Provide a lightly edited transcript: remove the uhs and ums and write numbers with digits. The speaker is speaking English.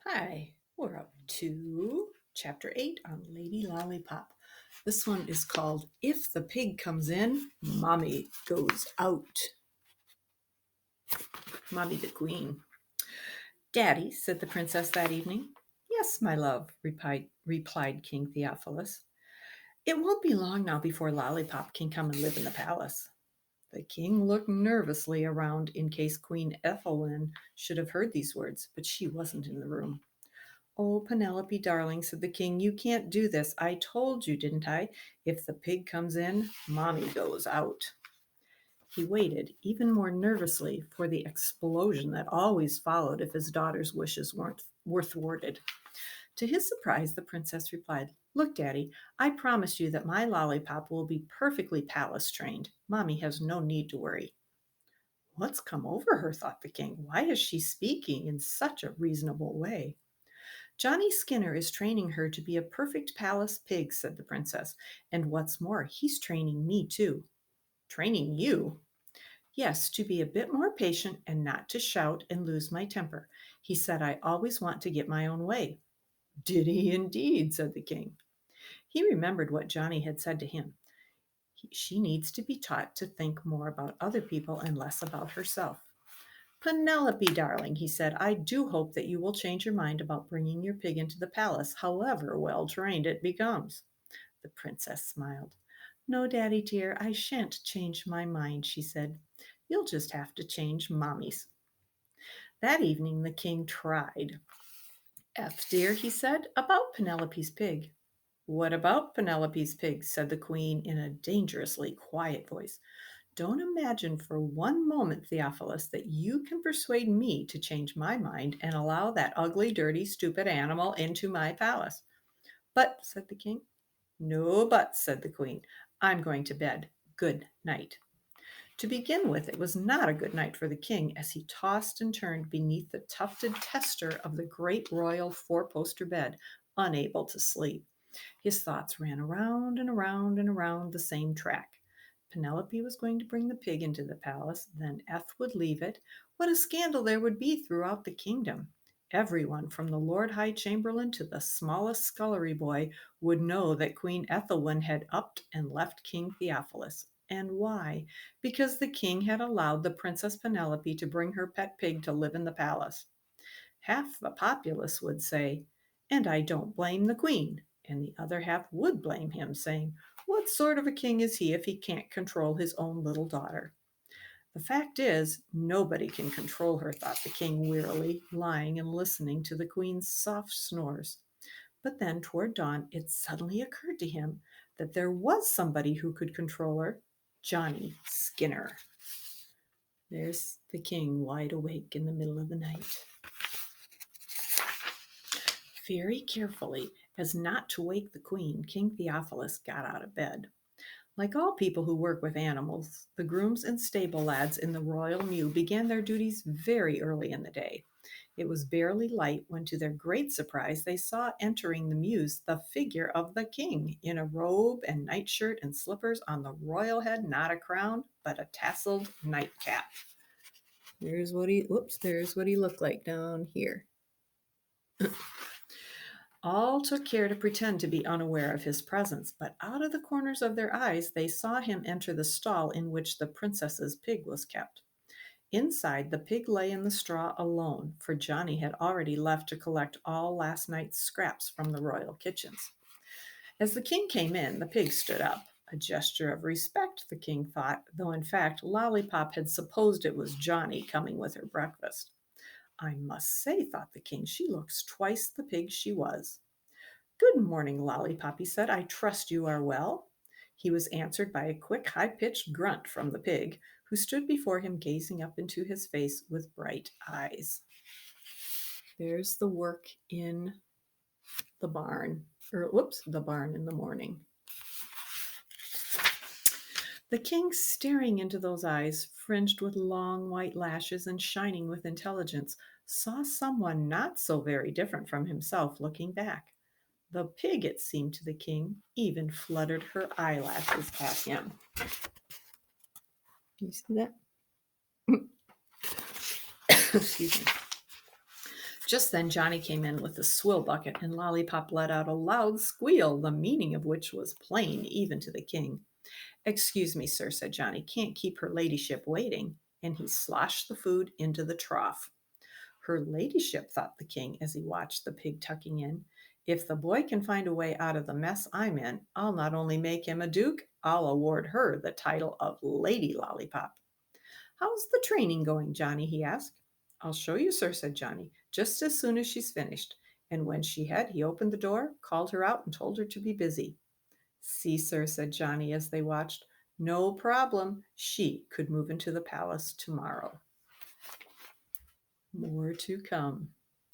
Hi, we're up to chapter 8 on Lady Lollipop. This one is called If the Pig Comes In, Mommy Goes Out. Mommy the Queen. Daddy, said the princess that evening. Yes, my love, replied King Theophilus. It won't be long now before Lollipop can come and live in the palace. The king looked nervously around in case Queen Ethelwyn should have heard these words, but she wasn't in the room. Oh, Penelope, darling, said the king, you can't do this. I told you, didn't I? If the pig comes in, Mommy goes out. He waited, even more nervously, for the explosion that always followed if his daughter's wishes were thwarted. To his surprise, the princess replied, Look, Daddy, I promise you that my lollipop will be perfectly palace trained. Mommy has no need to worry. What's come over her, thought the king. Why is she speaking in such a reasonable way? Johnny Skinner is training her to be a perfect palace pig, said the princess. And what's more, he's training me too. Training you? Yes, to be a bit more patient and not to shout and lose my temper. He said I always want to get my own way. Did he indeed? Said the king. He remembered what Johnny had said to him. She needs to be taught to think more about other people and less about herself. Penelope, darling, he said, I do hope that you will change your mind about bringing your pig into the palace, however well trained it becomes. The princess smiled. No, Daddy dear, I shan't change my mind, she said. You'll just have to change Mommy's. That evening the king tried. Eth, dear, he said, about Penelope's pig. What about Penelope's pig? Said the queen in a dangerously quiet voice. Don't imagine for one moment, Theophilus, that you can persuade me to change my mind and allow that ugly, dirty, stupid animal into my palace. But, said the king. No buts, said the queen. I'm going to bed. Good night. To begin with, it was not a good night for the king as he tossed and turned beneath the tufted tester of the great royal four-poster bed, unable to sleep. His thoughts ran around and around and around the same track. Penelope was going to bring the pig into the palace, then Eth would leave it. What a scandal there would be throughout the kingdom! Everyone, from the Lord High Chamberlain to the smallest scullery boy, would know that Queen Ethelwyn had upped and left King Theophilus. And why? Because the king had allowed the Princess Penelope to bring her pet pig to live in the palace. Half the populace would say, and I don't blame the queen, and the other half would blame him, saying, what sort of a king is he if he can't control his own little daughter? The fact is, nobody can control her, thought the king wearily, lying and listening to the queen's soft snores. But then, toward dawn, it suddenly occurred to him that there was somebody who could control her, Johnny Skinner. There's the king wide awake in the middle of the night. Very carefully, as not to wake the queen, King Theophilus got out of bed. Like all people who work with animals, the grooms and stable lads in the royal mew began their duties very early in the day. It was barely light when, to their great surprise, they saw entering the mews the figure of the king in a robe and nightshirt and slippers, on the royal head not a crown, but a tasseled nightcap. There's what he looked like down here. All took care to pretend to be unaware of his presence, but out of the corners of their eyes they saw him enter the stall in which the princess's pig was kept. Inside, the pig lay in the straw alone, for Johnny had already left to collect all last night's scraps from the royal kitchens. As the king came in, the pig stood up. A gesture of respect, the king thought, though in fact Lollipop had supposed it was Johnny coming with her breakfast. I must say, thought the king, she looks twice the pig she was. Good morning, Lollipop, he said. I trust you are well. He was answered by a quick, high-pitched grunt from the pig, who stood before him gazing up into his face with bright eyes. There's the work in the barn, the barn in the morning. The king, staring into those eyes, fringed with long white lashes and shining with intelligence, saw someone not so very different from himself looking back. The pig, it seemed to the king, even fluttered her eyelashes at him. You see that? Excuse me. Just then Johnny came in with a swill bucket, and Lollipop let out a loud squeal, the meaning of which was plain even to the king. "Excuse me, sir," said Johnny, "can't keep her ladyship waiting." And he sloshed the food into the trough. "Her ladyship," thought the king as he watched the pig tucking in. "If the boy can find a way out of the mess I'm in, I'll not only make him a duke, I'll award her the title of Lady Lollipop." "How's the training going, Johnny?" he asked. "I'll show you, sir," said Johnny, "just as soon as she's finished." And when she had, he opened the door, called her out, and told her to be busy. "See, sir," said Johnny as they watched, "no problem. She could move into the palace tomorrow." More to come.